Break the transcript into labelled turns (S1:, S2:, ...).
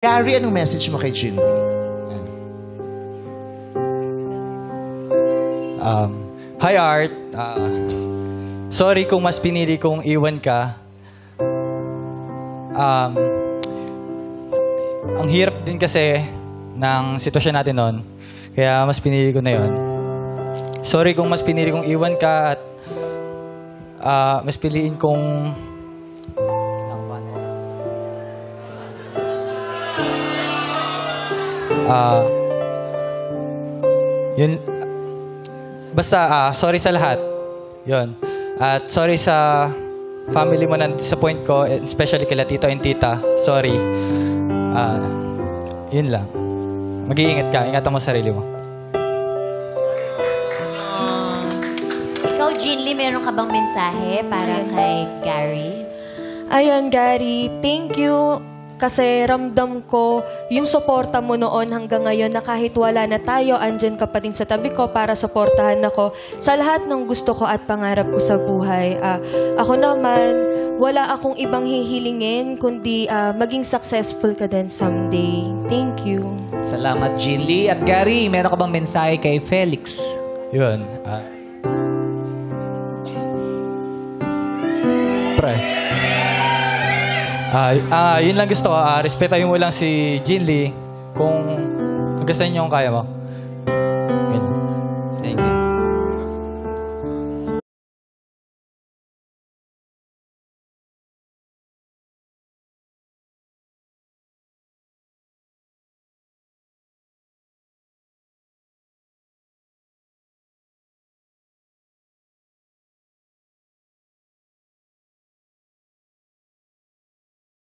S1: Gary, anong message mo kay Jindy?
S2: Hi Art, sorry kung mas pinili kong iwan ka. Ang hirap din kasi ng sitwasyon natin noon, kaya mas pinili ko na yon. Sorry kung mas pinili kong iwan ka at mas piliin kong yun. Basta, sorry sa lahat. Yun. At sorry sa family mo na disappoint ko, especially kila tito and tita. Sorry. Yun lang. Mag-iingat ka. Ingatan mo sarili mo.
S3: Ikaw, Jinly, meron ka bang mensahe para kay Gary?
S4: Ayan, Gary. Thank you. Kasi ramdam ko yung suporta mo noon hanggang ngayon na kahit wala na tayo, andyan ka pa din sa tabi ko para suportahan ako sa lahat ng gusto ko at pangarap ko sa buhay. Ako naman, wala akong ibang hihilingin kundi maging successful ka din someday. Thank you.
S5: Salamat, Jinly. At Gary, meron ka bang mensahe kay Felix?
S2: Yun. Yun lang gusto ko. Respetuhin mo lang si Jinly kung hanggang saan yung kaya mo.